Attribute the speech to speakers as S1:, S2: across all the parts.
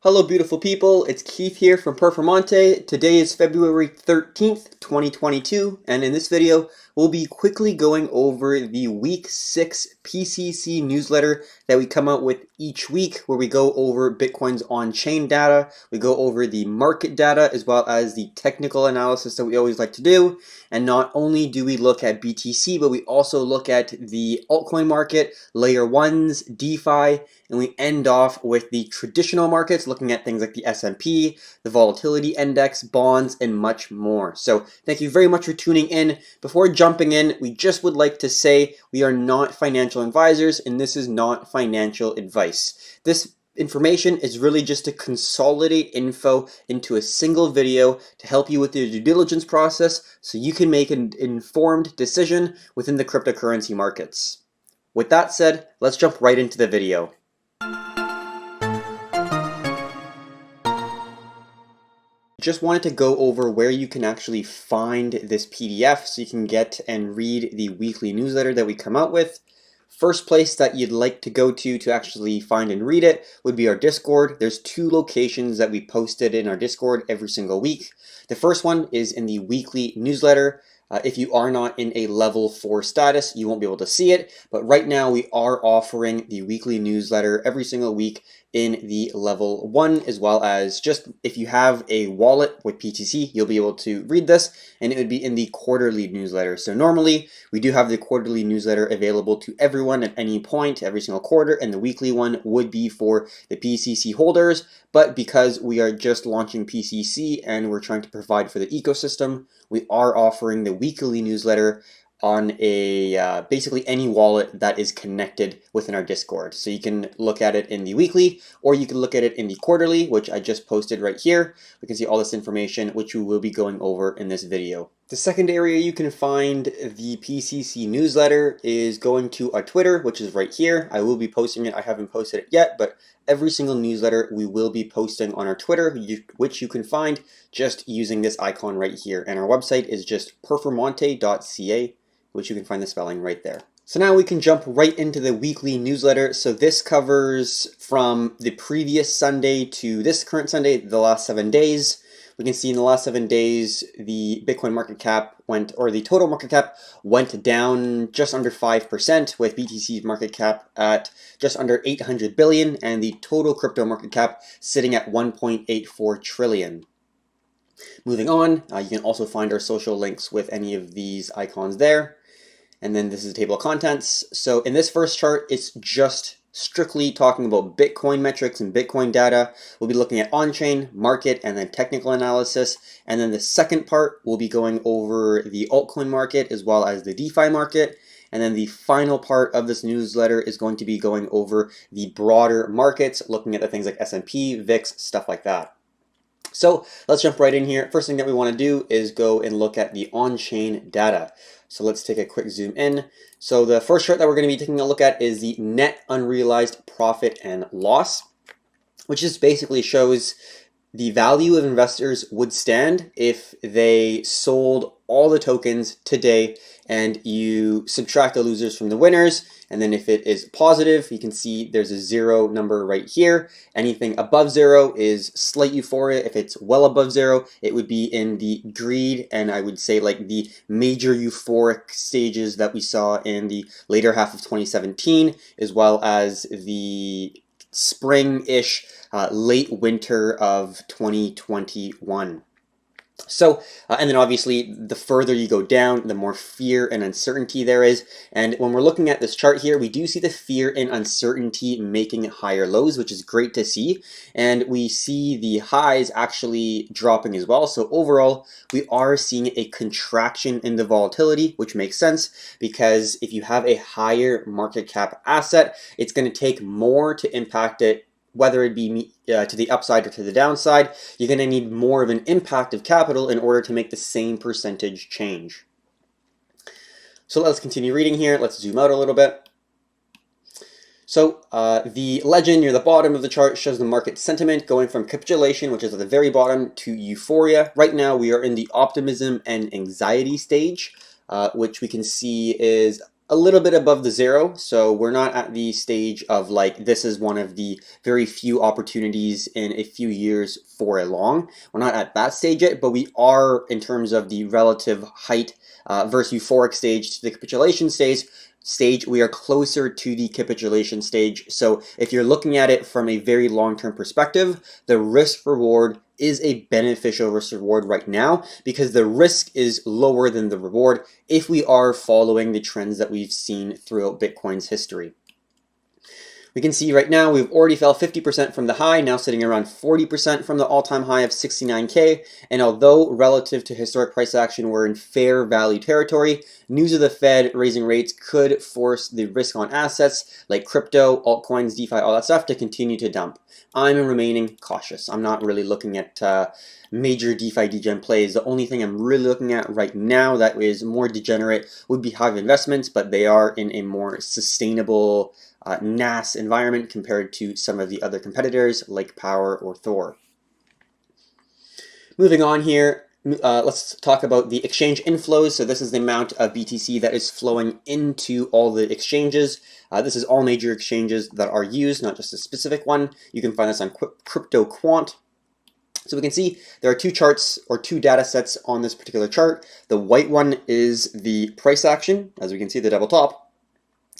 S1: Hello, beautiful people. It's Keith here from Performante. Today is February 13th, 2022, and in this video, we'll be quickly going over the Week 6 PCC newsletter that we come out with each week, where we go over Bitcoin's on-chain data, we go over the market data, as well as the technical analysis that we always like to do. And not only do we look at BTC, but we also look at the altcoin market, layer 1s, DeFi, and we end off with the traditional markets, looking at things like the S&P, the volatility index, bonds, and much more. So thank you very much for tuning in. Before jumping in, we just would like to say we are not financial advisors, and this is not financial advice. This information is really just to consolidate info into a single video to help you with your due diligence process so you can make an informed decision within the cryptocurrency markets. With that said, let's jump right into the video. Just wanted to go over where you can actually find this PDF so you can get and read the weekly newsletter that we come out with. First place that you'd like to go to actually find and read it would be our Discord. There's two locations that we posted in our Discord every single week. The first one is in the weekly newsletter. If you are not in a level 4 status, you won't be able to see it. But right now we are offering the weekly newsletter every single week in the level 1, as well as just if you have a wallet with PTC, you'll be able to read this, and it would be in the quarterly newsletter. So normally we do have the quarterly newsletter available to everyone at any point, every single quarter, and the weekly one would be for the PCC holders. But because we are just launching PCC and we're trying to provide for the ecosystem, we are offering the weekly newsletter on a basically any wallet that is connected within our Discord. So you can look at it in the weekly, or you can look at it in the quarterly, which I just posted right here. We can see all this information, which we will be going over in this video. The second area you can find the PCC newsletter is going to our Twitter, which is right here. I will be posting it. I haven't posted it yet, but every single newsletter we will be posting on our Twitter, which you can find just using this icon right here. And our website is just performante.ca, which you can find the spelling right there. So now we can jump right into the weekly newsletter. So this covers from the previous Sunday to this current Sunday, the last 7 days. We can see in the last 7 days, the Bitcoin market cap the total market cap went down just under 5%, with BTC's market cap at just under 800 billion and the total crypto market cap sitting at 1.84 trillion. Moving on, you can also find our social links with any of these icons there. And then this is a table of contents. So in this first chart, it's just strictly talking about Bitcoin metrics and Bitcoin data. We'll be looking at on-chain, market, and then technical analysis. And then the second part, we'll be going over the altcoin market as well as the DeFi market. And then the final part of this newsletter is going to be going over the broader markets, looking at the things like S&P, VIX, stuff like that. So let's jump right in here. First thing that we want to do is go and look at the on-chain data. So let's take a quick zoom in. So the first chart that we're going to be taking a look at is the net unrealized profit and loss, which just basically shows the value of investors would stand if they sold all the tokens today and you subtract the losers from the winners. And then if it is positive, you can see there's a 0 number right here. Anything above 0 is slight euphoria. If it's well above 0, it would be in the greed, and I would say like the major euphoric stages that we saw in the later half of 2017, as well as the spring-ish, late winter of 2021. So, and then obviously the further you go down, the more fear and uncertainty there is. And when we're looking at this chart here, we do see the fear and uncertainty making higher lows, which is great to see. And we see the highs actually dropping as well. So overall, we are seeing a contraction in the volatility, which makes sense because if you have a higher market cap asset, it's going to take more to impact it, whether it be to the upside or to the downside. You're going to need more of an impact of capital in order to make the same percentage change. So let's continue reading here. Let's zoom out a little bit. So the legend near the bottom of the chart shows the market sentiment going from capitulation, which is at the very bottom, to euphoria. Right now we are in the optimism and anxiety stage, which we can see is a little bit above the zero, so we're not at the stage of like this is one of the very few opportunities in a few years for a long. We're not at that stage yet, but we are in terms of the relative height versus euphoric stage to the capitulation stage, we are closer to the capitulation stage. So if you're looking at it from a very long-term perspective, the risk reward is a beneficial risk reward right now because the risk is lower than the reward if we are following the trends that we've seen throughout Bitcoin's history. We can see right now we've already fell 50% from the high, now sitting around 40% from the all-time high of 69K. And although relative to historic price action we're in fair value territory, news of the Fed raising rates could force the risk on assets like crypto, altcoins, DeFi, all that stuff to continue to dump. I'm remaining cautious. I'm not really looking at major DeFi degen plays. The only thing I'm really looking at right now that is more degenerate would be Hive Investments, but they are in a more sustainable NAS environment compared to some of the other competitors like Power or Thor. Moving on here, let's talk about the exchange inflows. So this is the amount of BTC that is flowing into all the exchanges. This is all major exchanges that are used, not just a specific one. You can find this on Crypto Quant. So we can see there are two charts or two data sets on this particular chart. The white one is the price action, as we can see the double top.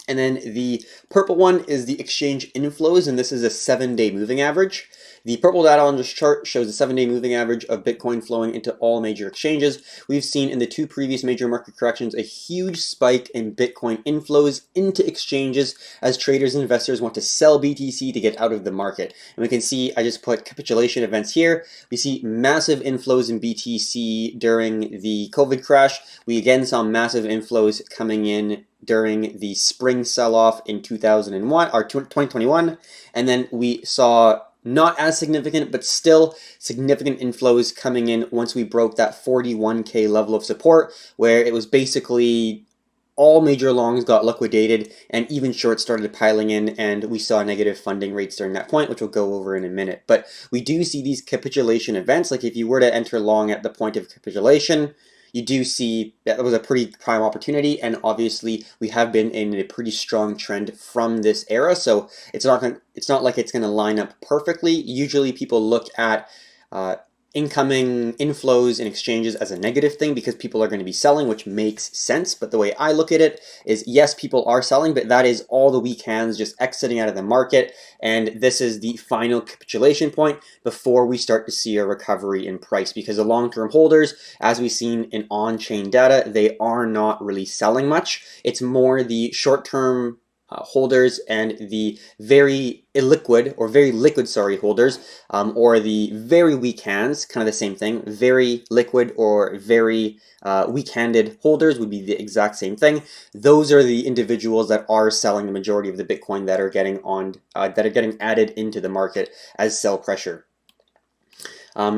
S1: And then the purple one is the exchange inflows, and this is a 7-day moving average. The purple data on this chart shows a 7-day moving average of Bitcoin flowing into all major exchanges. We've seen in the two previous major market corrections a huge spike in Bitcoin inflows into exchanges as traders and investors want to sell BTC to get out of the market. And we can see, I just put capitulation events here. We see massive inflows in BTC during the COVID crash. We again saw massive inflows coming in during the spring sell-off in 2021, and then we saw not as significant, but still significant inflows coming in once we broke that 41K level of support, where it was basically all major longs got liquidated and even shorts started piling in, and we saw negative funding rates during that point, which we'll go over in a minute. But we do see these capitulation events, like if you were to enter long at the point of capitulation, you do see that was a pretty prime opportunity, and obviously we have been in a pretty strong trend from this era. So it's not like it's going to line up perfectly. Usually people look at incoming inflows in exchanges as a negative thing because people are going to be selling, which makes sense. But the way I look at it is, yes, people are selling, but that is all the weak hands just exiting out of the market. And this is the final capitulation point before we start to see a recovery in price, because the long-term holders, as we've seen in on-chain data, they are not really selling much. It's more the short-term holders and the very illiquid or very liquid, holders, or the very weak hands, kind of the same thing. Very liquid or very weak-handed holders would be the exact same thing. Those are the individuals that are selling the majority of the Bitcoin that are getting added into the market as sell pressure.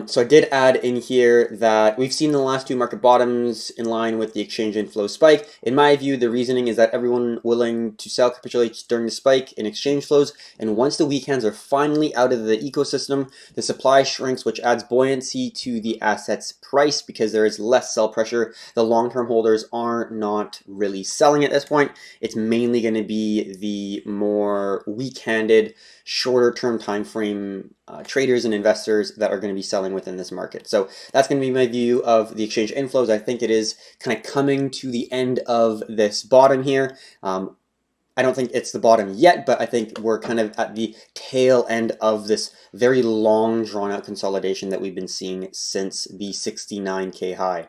S1: So I did add in here that we've seen the last two market bottoms in line with the exchange inflow spike. In my view, the reasoning is that everyone willing to sell capitulates during the spike in exchange flows, and once the weak hands are finally out of the ecosystem, the supply shrinks, which adds buoyancy to the asset's price because there is less sell pressure. The long-term holders are not really selling at this point. It's mainly going to be the more weak-handed, shorter-term time frame traders and investors that are going to be selling within this market. So that's going to be my view of the exchange inflows. I think it is kind of coming to the end of this bottom here. I don't think it's the bottom yet, but I think we're kind of at the tail end of this very long, drawn-out consolidation that we've been seeing since the 69K high.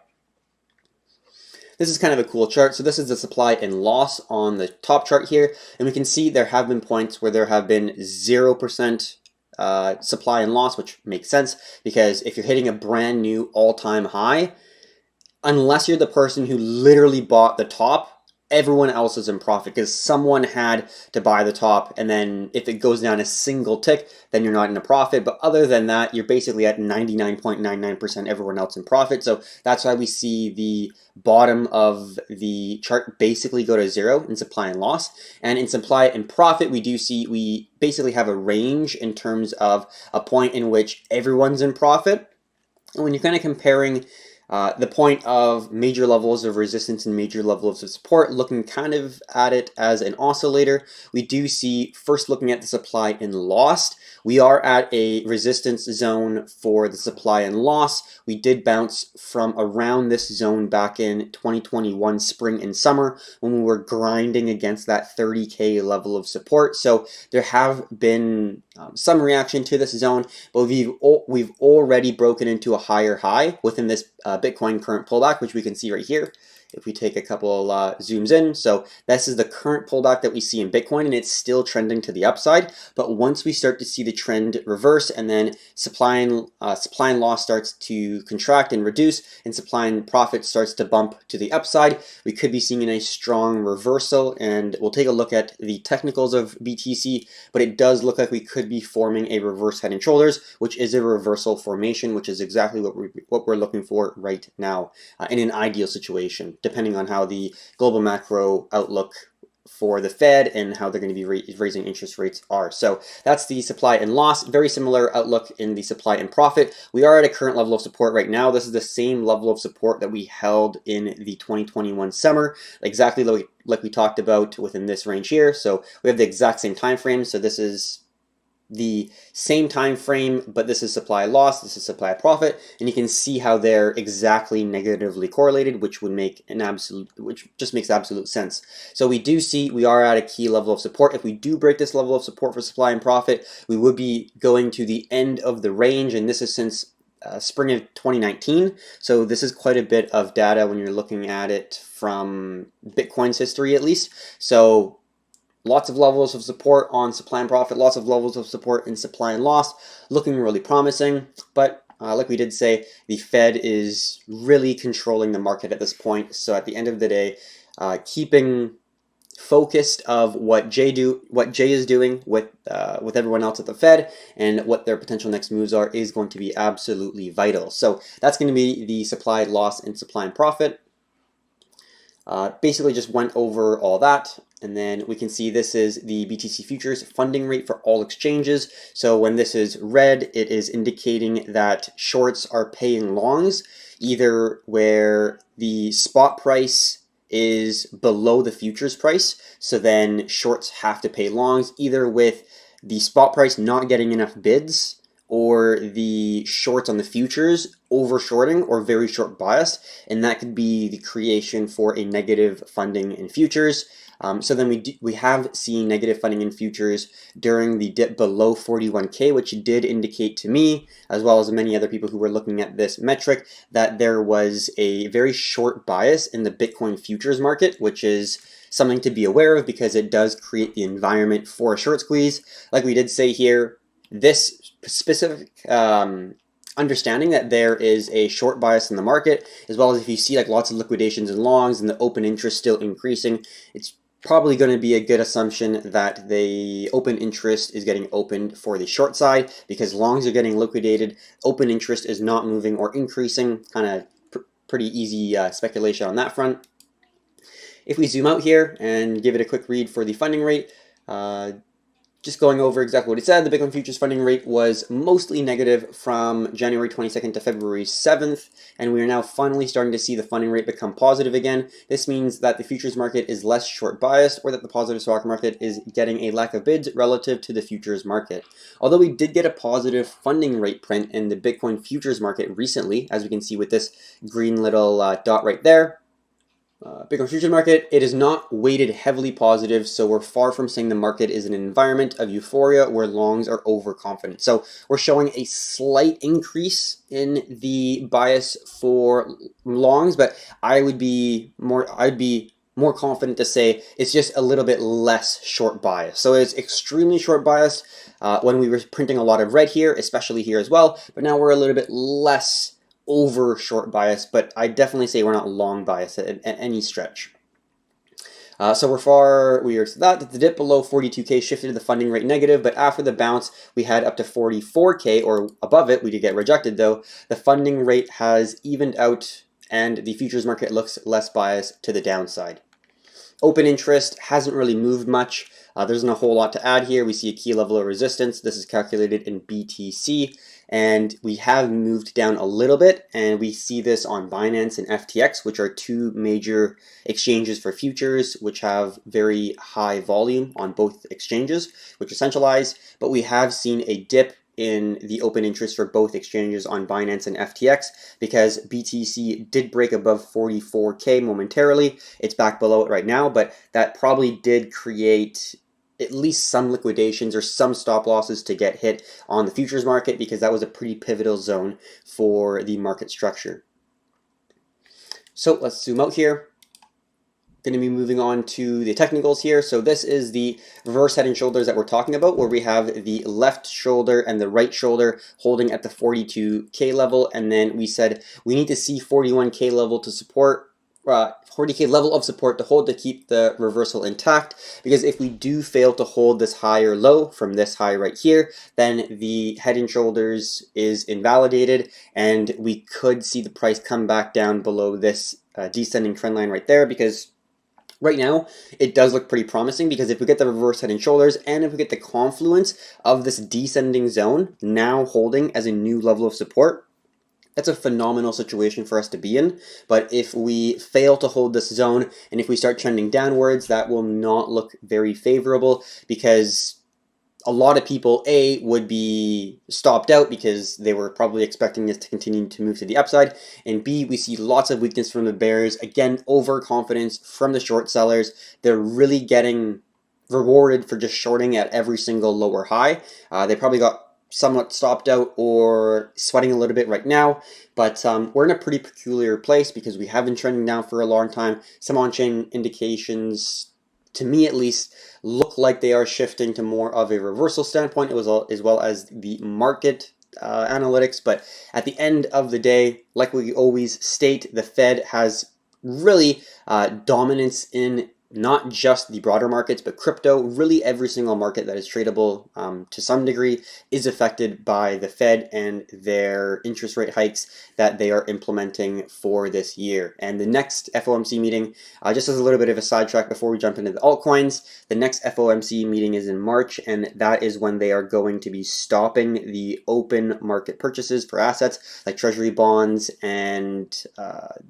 S1: This is kind of a cool chart. So this is the supply and loss on the top chart here. And we can see there have been points where there have been 0% supply and loss, which makes sense because if you're hitting a brand new all-time high, unless you're the person who literally bought the top, everyone else is in profit because someone had to buy the top, and then if it goes down a single tick, then you're not in a profit. But other than that, you're basically at 99.99% everyone else in profit. So that's why we see the bottom of the chart basically go to zero in supply and loss. And in supply and profit, we basically have a range in terms of a point in which everyone's in profit. And when you're kind of comparing The point of major levels of resistance and major levels of support, looking kind of at it as an oscillator, we do see, first looking at the supply and loss, we are at a resistance zone for the supply and loss. We did bounce from around this zone back in 2021 spring and summer when we were grinding against that 30K level of support. So there have been some reaction to this zone, but we've already broken into a higher high within this Bitcoin current pullback, which we can see right here. If we take a couple zooms in, so this is the current pullback that we see in Bitcoin, and it's still trending to the upside. But once we start to see the trend reverse, and then supply and loss starts to contract and reduce, and supply and profit starts to bump to the upside, we could be seeing a strong reversal. And we'll take a look at the technicals of BTC, but it does look like we could be forming a reverse head and shoulders, which is a reversal formation, which is exactly what we're looking for right now in an ideal situation, depending on how the global macro outlook for the Fed and how they're going to be raising interest rates are. So that's the supply and loss. Very similar outlook in the supply and profit. We are at a current level of support right now. This is the same level of support that we held in the 2021 summer, exactly like we talked about within this range here. So we have the exact same time frame. So this is the same time frame, but this is supply loss, this is supply profit, and you can see how they're exactly negatively correlated, which just makes absolute sense. So we do see we are at a key level of support. If we do break this level of support for supply and profit, we would be going to the end of the range, and this is since spring of 2019. So this is quite a bit of data when you're looking at it from Bitcoin's history, at least. So lots of levels of support on supply and profit, lots of levels of support in supply and loss, looking really promising. But like we did say, the Fed is really controlling the market at this point. So at the end of the day, keeping focused of what Jay is doing with everyone else at the Fed and what their potential next moves are is going to be absolutely vital. So that's going to be the supply loss and supply and profit. Basically just went over all that. And then we can see this is the BTC futures funding rate for all exchanges. So when this is red, it is indicating that shorts are paying longs, either where the spot price is below the futures price. So then shorts have to pay longs, either with the spot price not getting enough bids, or the shorts on the futures over shorting or very short bias, and that could be the creation for a negative funding in futures. So then we have seen negative funding in futures during the dip below 41K, which did indicate to me, as well as many other people who were looking at this metric, that there was a very short bias in the Bitcoin futures market, which is something to be aware of because it does create the environment for a short squeeze. Like we did say here, this specific understanding that there is a short bias in the market, as well as if you see like lots of liquidations and longs and the open interest still increasing, it's probably going to be a good assumption that the open interest is getting opened for the short side because longs are getting liquidated, open interest is not moving or increasing. Kind of pretty easy speculation on that front. If we zoom out here and give it a quick read for the funding rate, just going over exactly what it said, the Bitcoin futures funding rate was mostly negative from January 22nd to February 7th, and we are now finally starting to see the funding rate become positive again. This means that the futures market is less short biased, or that the positive stock market is getting a lack of bids relative to the futures market. Although we did get a positive funding rate print in the Bitcoin futures market recently, as we can see with this green little dot right there, Bitcoin futures market, it is not weighted heavily positive, so we're far from saying the market is an environment of euphoria where longs are overconfident. So we're showing a slight increase in the bias for longs, but I'd be more confident to say it's just a little bit less short bias. So it's extremely short biased when we were printing a lot of red here, especially here as well, but now we're a little bit less over short bias, but I definitely say we're not long bias at any stretch. So we are that the dip below 42K shifted the funding rate negative, but after the bounce we had up to 44K or above it. We did get rejected though. The funding rate has evened out and the futures market looks less biased to the downside. Open interest hasn't really moved much. There isn't a whole lot to add here. We see a key level of resistance. This is calculated in BTC, and we have moved down a little bit, and we see this on Binance and FTX, which are two major exchanges for futures, which have very high volume on both exchanges, which are centralized, but we have seen a dip in the open interest for both exchanges on Binance and FTX because BTC did break above 44K momentarily. It's back below it right now, but that probably did create at least some liquidations or some stop losses to get hit on the futures market because that was a pretty pivotal zone for the market structure. So let's zoom out here. Going to be moving on to the technicals here. So this is the reverse head and shoulders that we're talking about, where we have the left shoulder and the right shoulder holding at the 42K level, and then we said we need to see 41K level to support 40K level of support to hold to keep the reversal intact, because if we do fail to hold this high or low from this high right here, then the head and shoulders is invalidated and we could see the price come back down below this descending trend line right there, because right now, it does look pretty promising because if we get the reverse head and shoulders and if we get the confluence of this descending zone now holding as a new level of support, that's a phenomenal situation for us to be in. But if we fail to hold this zone and if we start trending downwards, that will not look very favorable because a lot of people, A, would be stopped out because they were probably expecting this to continue to move to the upside, and B, we see lots of weakness from the bears. Again, overconfidence from the short sellers. They're really getting rewarded for just shorting at every single lower high. They probably got somewhat stopped out or sweating a little bit right now, but we're in a pretty peculiar place because we have been trending down for a long time. Some on-chain indications, to me at least, look like they are shifting to more of a reversal standpoint as well as the market analytics. But at the end of the day, like we always state, the Fed has really dominance in not just the broader markets, but crypto. Really every single market that is tradable to some degree is affected by the Fed and their interest rate hikes that they are implementing for this year. And the next FOMC meeting, just as a little bit of a sidetrack before we jump into the altcoins, the next FOMC meeting is in March, and that is when they are going to be stopping the open market purchases for assets like treasury bonds and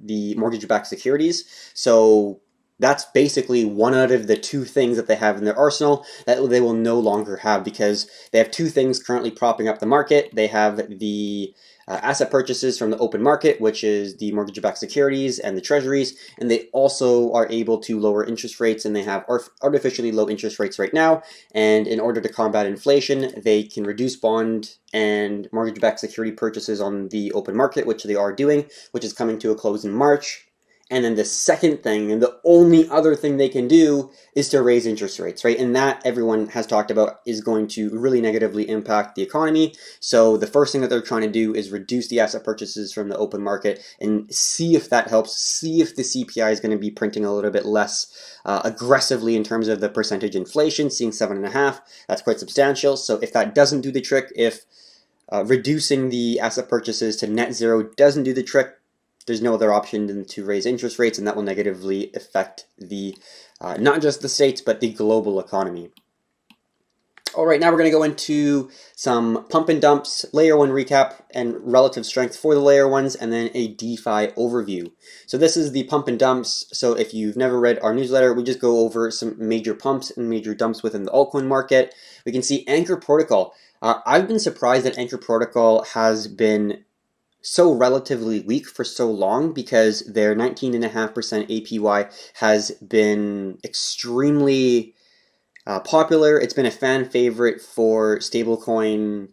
S1: the mortgage-backed securities. So that's basically one out of the two things that they have in their arsenal that they will no longer have, because they have two things currently propping up the market. They have the asset purchases from the open market, which is the mortgage-backed securities and the treasuries, and they also are able to lower interest rates, and they have artificially low interest rates right now. And in order to combat inflation, they can reduce bond and mortgage-backed security purchases on the open market, which they are doing, which is coming to a close in March. And then the second thing, and the only other thing they can do, is to raise interest rates, right? And that, everyone has talked about, is going to really negatively impact the economy. So the first thing that they're trying to do is reduce the asset purchases from the open market and see if that helps, see if the CPI is going to be printing a little bit less aggressively in terms of the percentage inflation, seeing 7.5. That's quite substantial. So if that doesn't do the trick, if reducing the asset purchases to net zero doesn't do the trick, there's no other option than to raise interest rates, and that will negatively affect the not just the States, but the global economy. All right, now we're going to go into some pump and dumps, layer one recap, and relative strength for the layer ones, and then a DeFi overview. So this is the pump and dumps. So if you've never read our newsletter, we just go over some major pumps and major dumps within the altcoin market. We can see Anchor Protocol. I've been surprised that Anchor Protocol has been so relatively weak for so long, because their 19.5% APY has been extremely popular. It's been a fan favorite for stablecoin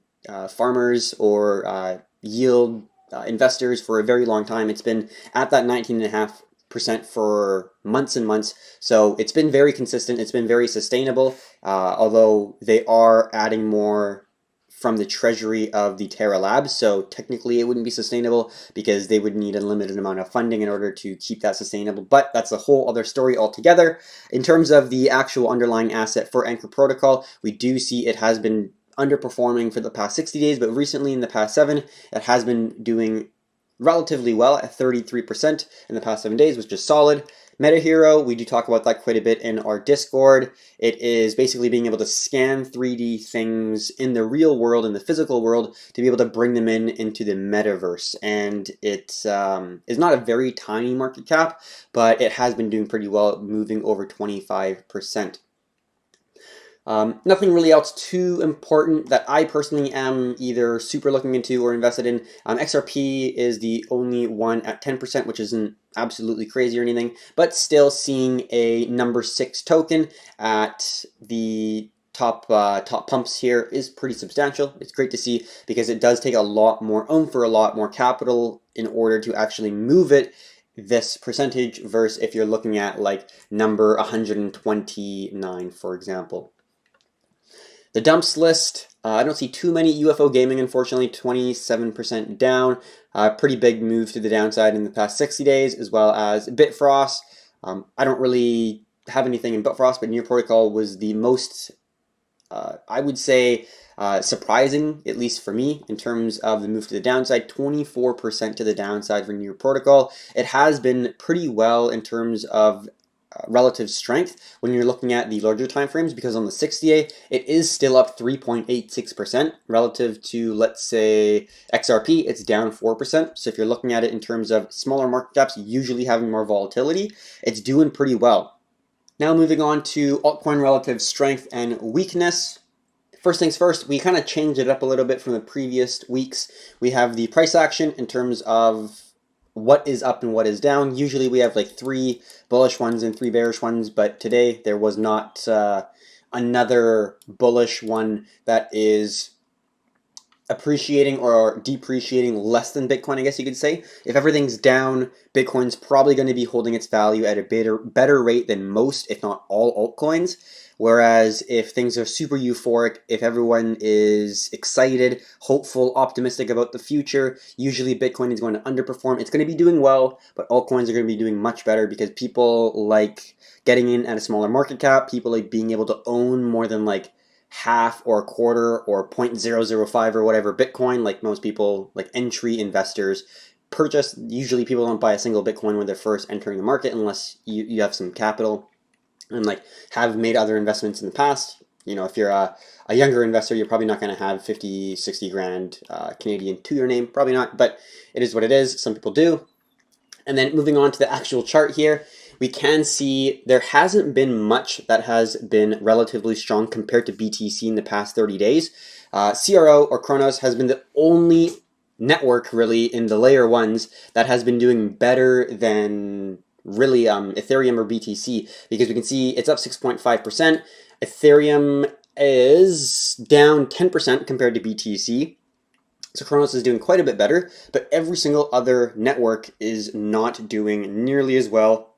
S1: farmers or yield investors for a very long time. It's been at that 19.5% for months and months. So it's been very consistent. It's been very sustainable, although they are adding more from the treasury of the Terra Labs. So technically it wouldn't be sustainable because they would need a limited amount of funding in order to keep that sustainable. But that's a whole other story altogether. In terms of the actual underlying asset for Anchor Protocol, we do see it has been underperforming for the past 60 days, but recently in the past 7, it has been doing relatively well at 33% in the past 7 days, which is solid. MetaHero, we do talk about that quite a bit in our Discord. It is basically being able to scan 3D things in the real world, in the physical world, to be able to bring them into the metaverse. And it is not a very tiny market cap, but it has been doing pretty well, moving over 25%. Nothing really else too important that I personally am either super looking into or invested in. XRP is the only one at 10%, which isn't absolutely crazy or anything, but still seeing a number 6 token at the top pumps here is pretty substantial. It's great to see because it does take a lot more oomph for a lot more capital in order to actually move it this percentage versus if you're looking at like number 129, for example. The dumps list, I don't see too many. UFO gaming, unfortunately, 27% down. Pretty big move to the downside in the past 60 days, as well as Bitfrost. I don't really have anything in Bitfrost, but Near Protocol was the most, I would say, surprising, at least for me, in terms of the move to the downside. 24% to the downside for Near Protocol. It has been pretty well in terms of relative strength when you're looking at the larger time frames, because on the 60-day it is still up 3.86% relative to, let's say, XRP. It's down 4%. So if you're looking at it in terms of smaller market caps usually having more volatility, it's doing pretty well. Now moving on to altcoin relative strength and weakness. First things first, we kind of changed it up a little bit from the previous weeks. We have the price action in terms of what is up and what is down. Usually we have like 3 bullish ones and 3 bearish ones, but today there was not another bullish one that is appreciating or depreciating less than Bitcoin, I guess you could say. If everything's down, Bitcoin's probably going to be holding its value at a better rate than most, if not all altcoins. Whereas if things are super euphoric, if everyone is excited, hopeful, optimistic about the future, usually Bitcoin is going to underperform. It's going to be doing well, but altcoins are going to be doing much better because people like getting in at a smaller market cap. People like being able to own more than like half or a quarter or 0.005 or whatever Bitcoin, like most people, like entry investors, purchase. Usually people don't buy a single Bitcoin when they're first entering the market unless you have some capital and like have made other investments in the past. You know, if you're a younger investor, you're probably not going to have 50, 60 grand Canadian to your name. Probably not, but it is what it is. Some people do. And then moving on to the actual chart here, we can see there hasn't been much that has been relatively strong compared to BTC in the past 30 days. CRO or Kronos has been the only network really in the layer ones that has been doing better than really Ethereum or BTC, because we can see it's up 6.5%. Ethereum is down 10% compared to BTC. So Kronos is doing quite a bit better, but every single other network is not doing nearly as well,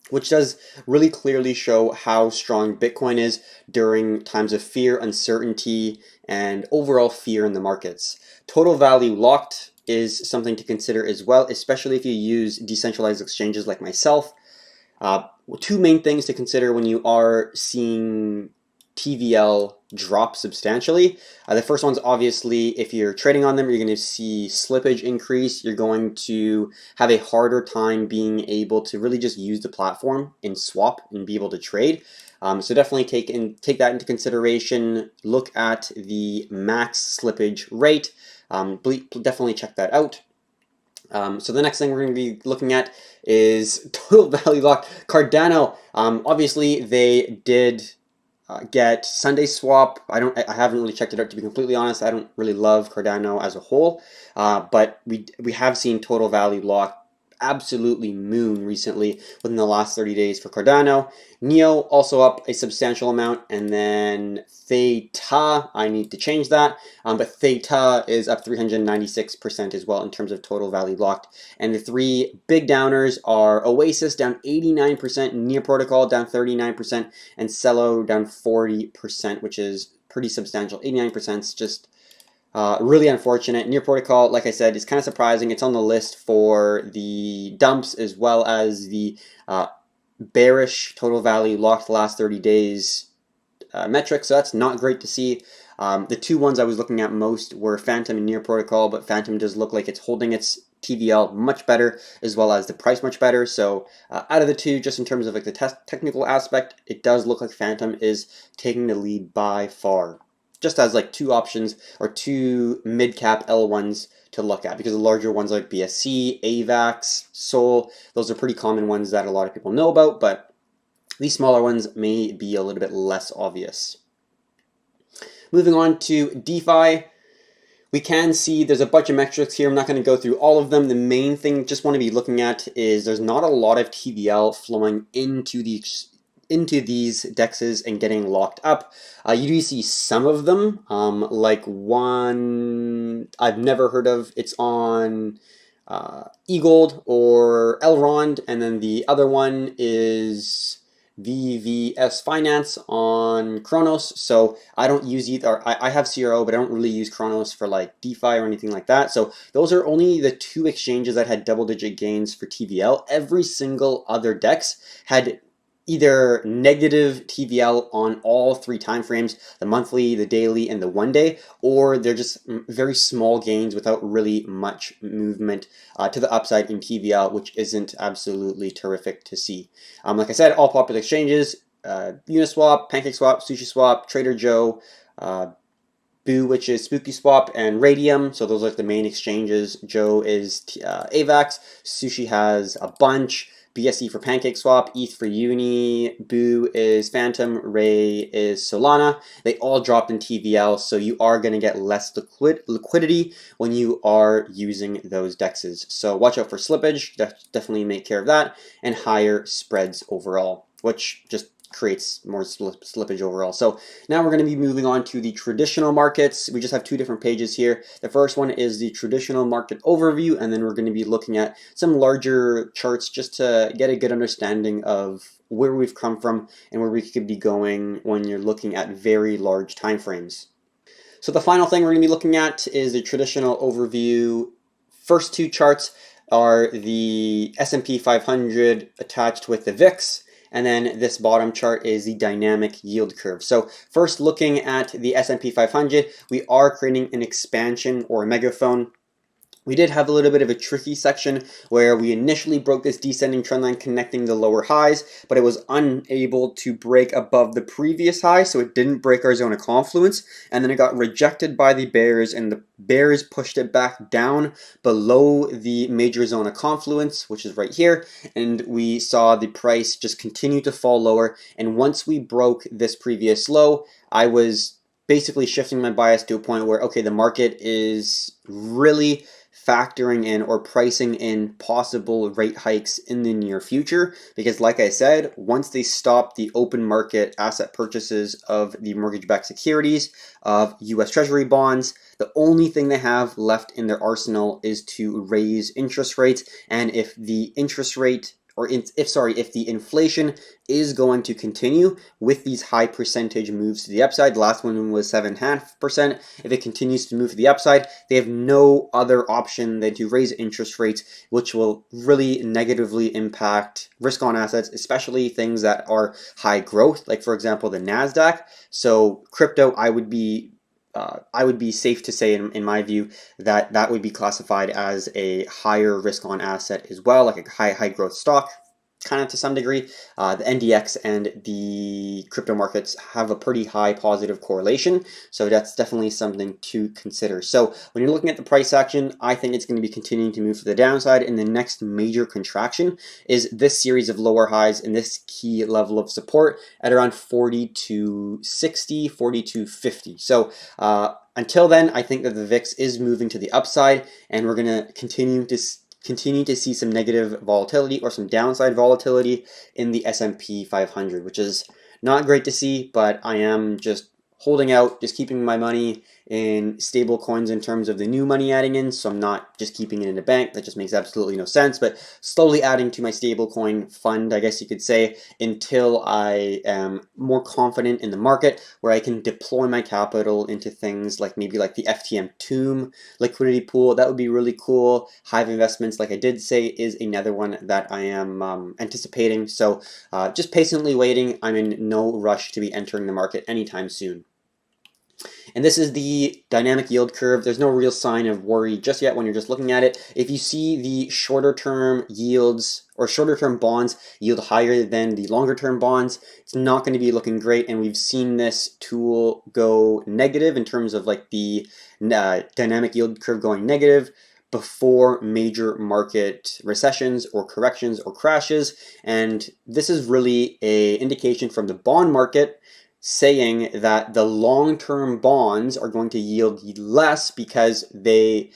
S1: which does really clearly show how strong Bitcoin is during times of fear, uncertainty, and overall fear in the markets. Total value locked is something to consider as well, especially if you use decentralized exchanges like myself. 2 main things to consider when you are seeing TVL drop substantially. The first one's obviously if you're trading on them, you're going to see slippage increase. You're going to have a harder time being able to really just use the platform and swap and be able to trade. So definitely take that into consideration. Look at the max slippage rate. Definitely check that out. So the next thing we're going to be looking at is total value lock. Cardano, obviously they did get Sunday swap. I haven't really checked it out, to be completely honest. I don't really love Cardano as a whole, but we have seen total value lock absolutely moon recently within the last 30 days for Cardano. Neo also up a substantial amount, and then Theta, I need to change that, but Theta is up 396% as well in terms of total value locked. And the 3 big downers are Oasis down 89%, Near Protocol down 39%, and Celo down 40%, which is pretty substantial. 89% is just really unfortunate. Near Protocol, like I said, is kind of surprising. It's on the list for the dumps as well as the bearish total value locked the last 30 days metric, so that's not great to see. The 2 ones I was looking at most were Phantom and Near Protocol, but Phantom does look like it's holding its TVL much better, as well as the price much better. So out of the two, just in terms of like the technical aspect, it does look like Phantom is taking the lead by far. Just as like two options or two mid-cap L1s to look at, because the larger ones like BSC, AVAX, Sol, those are pretty common ones that a lot of people know about, but these smaller ones may be a little bit less obvious. Moving on to DeFi, we can see there's a bunch of metrics here. I'm not going to go through all of them. The main thing just want to be looking at is there's not a lot of TVL flowing into these dexes and getting locked up. You do see some of them, like one I've never heard of. It's on eGold or Elrond, and then the other one is VVS Finance on Kronos. So I don't use either. I have CRO, but I don't really use Kronos for like DeFi or anything like that. So those are only the two exchanges that had double-digit gains for TVL. Every single other DEX had either negative TVL on all three timeframes, the monthly, the daily, and the 1 day, or they're just very small gains without really much movement to the upside in TVL, which isn't absolutely terrific to see. Like I said, all popular exchanges, Uniswap, PancakeSwap, SushiSwap, Trader Joe, Boo, which is SpookySwap, and Radium. So those are like the main exchanges. Joe is AVAX, Sushi has a bunch, BSC for PancakeSwap, ETH for Uni, Boo is Phantom, Ray is Solana. They all dropped in TVL, so you are going to get less liquidity when you are using those dexes. So watch out for slippage, definitely make care of that, and higher spreads overall, which just creates more slippage overall. So now we're going to be moving on to the traditional markets. We just have two different pages here. The first one is the traditional market overview, and then we're going to be looking at some larger charts just to get a good understanding of where we've come from and where we could be going when you're looking at very large time frames. So the final thing we're going to be looking at is the traditional overview. First two charts are the S&P 500 attached with the VIX, and then this bottom chart is the dynamic yield curve. So first, looking at the S&P 500, we are creating an expansion or a megaphone. We did have a little bit of a tricky section where we initially broke this descending trend line connecting the lower highs, but it was unable to break above the previous high, so it didn't break our zone of confluence, and then it got rejected by the bears, and the bears pushed it back down below the major zone of confluence, which is right here, and we saw the price just continue to fall lower. And once we broke this previous low, I was basically shifting my bias to a point where, okay, the market is really factoring in or pricing in possible rate hikes in the near future, because like I said, once they stop the open market asset purchases of the mortgage-backed securities of US Treasury bonds, the only thing they have left in their arsenal is to raise interest rates. And if the interest rate if the inflation is going to continue with these high percentage moves to the upside, the last one was 7.5%. If it continues to move to the upside, they have no other option than to raise interest rates, which will really negatively impact risk on assets, especially things that are high growth, like for example the NASDAQ. So crypto, I would be safe to say, in my view, that that would be classified as a higher risk on asset as well, like a high growth stock, kind of to some degree. The NDX and the crypto markets have a pretty high positive correlation, so that's definitely something to consider. So when you're looking at the price action, I think it's going to be continuing to move to the downside, and the next major contraction is this series of lower highs and this key level of support at around 42.60, 42.50. So until then, I think that the VIX is moving to the upside, and we're going to continue to see some negative volatility or some downside volatility in the S&P 500, which is not great to see, but I am just holding out, just keeping my money in stable coins in terms of the new money adding in, so I'm not just keeping it in the bank. That just makes absolutely no sense, but slowly adding to my stable coin fund, I guess you could say, until I am more confident in the market, where I can deploy my capital into things like maybe like the FTM Tomb liquidity pool. That would be really cool. Hive Investments, like I did say, is another one that I am anticipating. So just patiently waiting. I'm in no rush to be entering the market anytime soon. And this is the dynamic yield curve. There's no real sign of worry just yet when you're just looking at it. If you see the shorter term yields or shorter term bonds yield higher than the longer term bonds, it's not going to be looking great. And we've seen this tool go negative in terms of like the dynamic yield curve going negative before major market recessions or corrections or crashes. And this is really an indication from the bond market saying that the long-term bonds are going to yield less because the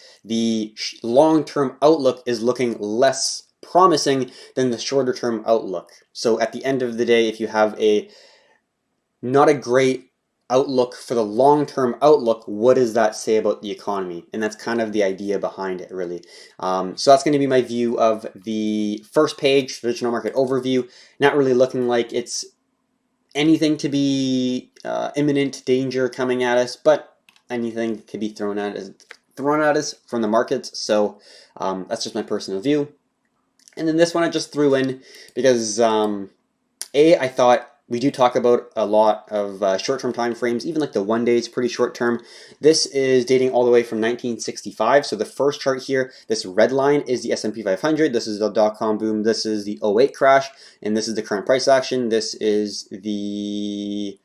S1: long-term outlook is looking less promising than the shorter-term outlook. So at the end of the day, if you have not a great outlook for the long-term outlook, what does that say about the economy? And that's kind of the idea behind it, really. So that's going to be my view of the first page, traditional market overview. Not really looking like it's anything to be imminent danger coming at us, but anything could be thrown at us from the markets. So that's just my personal view. And then this one I just threw in because I thought we do talk about a lot of short-term time frames, even like the 1 day is pretty short-term. This is dating all the way from 1965. So the first chart here, this red line is the S&P 500. This is the dot-com boom. This is the 08 crash. And this is the current price action. This is the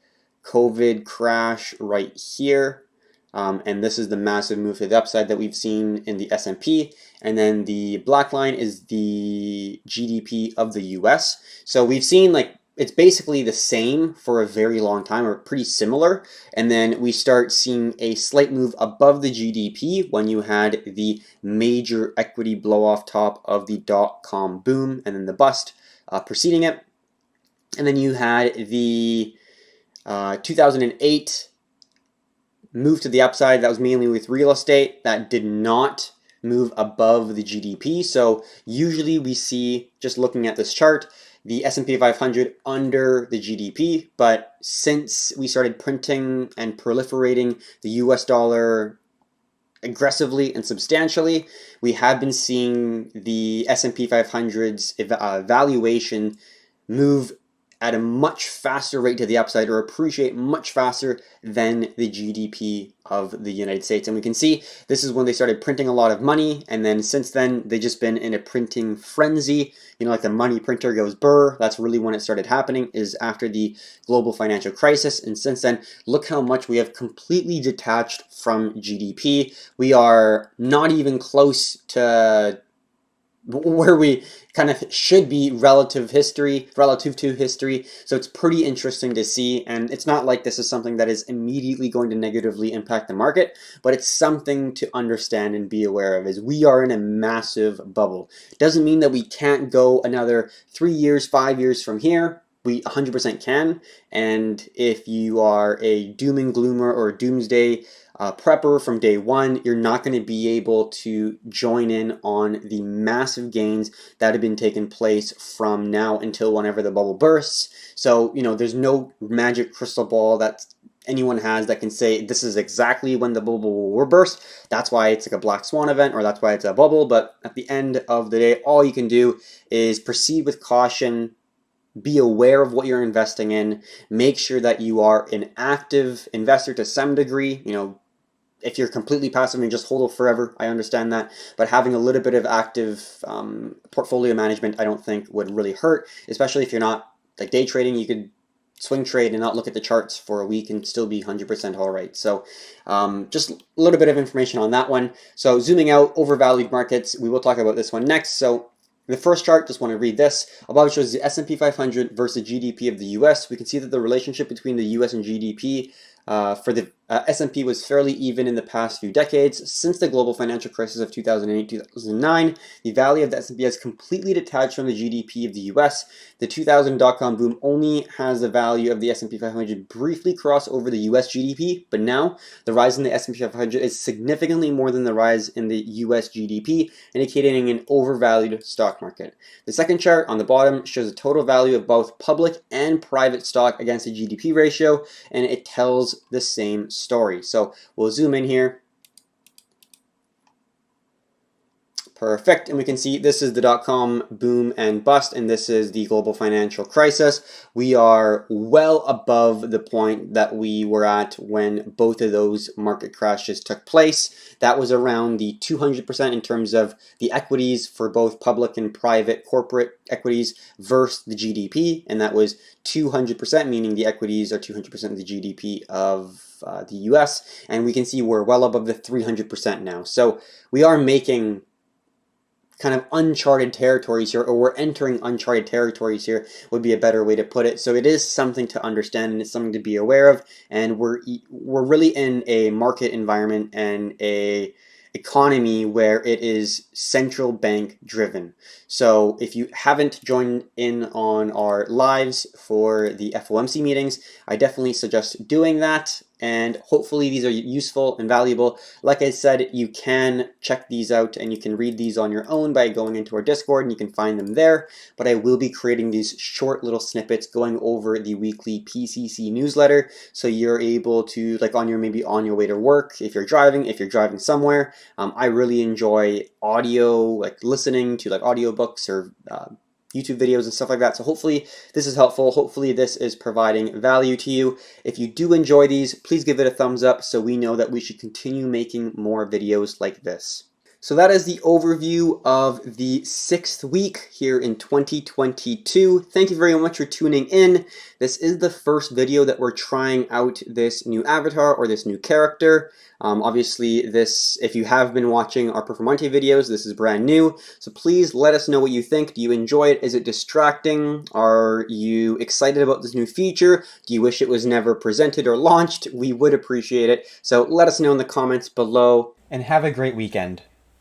S1: COVID crash right here. And this is the massive move to the upside that we've seen in the S&P. And then the black line is the GDP of the US. So we've seen like it's basically the same for a very long time, or pretty similar. And then we start seeing a slight move above the GDP when you had the major equity blow off top of the dot-com boom and then the bust preceding it. And then you had the 2008 move to the upside. That was mainly with real estate. That did not move above the GDP. So usually we see, just looking at this chart, the S&P 500 under the GDP, but since we started printing and proliferating the US dollar aggressively and substantially, we have been seeing the S&P 500's valuation move at a much faster rate to the upside, or appreciate much faster than the GDP of the United States. And we can see this is when they started printing a lot of money, and then since then they've just been in a printing frenzy. You know, like the money printer goes burr. That's really when it started happening, is after the global financial crisis. And since then, look how much we have completely detached from GDP. We are not even close to where we kind of should be relative to history. So it's pretty interesting to see, and it's not like this is something that is immediately going to negatively impact the market, but it's something to understand and be aware of, is we are in a massive bubble. It doesn't mean that we can't go another 3 years, 5 years from here. We 100% can, and if you are a doom and gloomer or a doomsday prepper from day one, you're not going to be able to join in on the massive gains that have been taking place from now until whenever the bubble bursts. So, you know, there's no magic crystal ball that anyone has that can say this is exactly when the bubble will burst. That's why it's like a black swan event, or that's why it's a bubble. But at the end of the day, all you can do is proceed with caution. Be aware of what you're investing in. Make sure that you are an active investor to some degree. You know, if you're completely passive and just hold it forever, I understand that. But having a little bit of active portfolio management, I don't think would really hurt, especially if you're not like day trading. You could swing trade and not look at the charts for a week and still be 100% all right. So just a little bit of information on that one. So zooming out, overvalued markets, we will talk about this one next. So the first chart, just want to read this. Above shows the S&P 500 versus GDP of the US. We can see that the relationship between the US and GDP for the S&P was fairly even in the past few decades. Since the global financial crisis of 2008-2009, the value of the S&P has completely detached from the GDP of the US. The 2000 dot-com boom only has the value of the S&P 500 briefly cross over the US GDP, but now the rise in the S&P 500 is significantly more than the rise in the US GDP, indicating an overvalued stock market. The second chart on the bottom shows the total value of both public and private stock against the GDP ratio, and it tells the same story. So we'll zoom in here. Perfect. And we can see this is the dot-com boom and bust, and this is the global financial crisis. We are well above the point that we were at when both of those market crashes took place. That was around the 200% in terms of the equities for both public and private corporate equities versus the GDP, and that was 200%, meaning the equities are 200% of the GDP of the US, and we can see we're well above the 300% now. So we are making kind of uncharted territories here, or we're entering uncharted territories here would be a better way to put it. So it is something to understand, and it's something to be aware of, and we're really in a market environment and a economy where it is central bank driven. So if you haven't joined in on our lives for the FOMC meetings, I definitely suggest doing that, and hopefully these are useful and valuable. Like I said, you can check these out and you can read these on your own by going into our Discord, and you can find them there. But I will be creating these short little snippets going over the weekly PCC newsletter, so you're able to, like, maybe on your way to work, if you're driving somewhere. I really enjoy audio, like listening to like audiobooks or YouTube videos and stuff like that. So hopefully this is helpful. Hopefully this is providing value to you. If you do enjoy these, please give it a thumbs up so we know that we should continue making more videos like this. So that is the overview of the 6th week here in 2022. Thank you very much for tuning in. This is the first video that we're trying out this new avatar or this new character. Obviously, if you have been watching our Performante videos, this is brand new. So please let us know what you think. Do you enjoy it? Is it distracting? Are you excited about this new feature? Do you wish it was never presented or launched? We would appreciate it. So let us know in the comments below, and have a great weekend.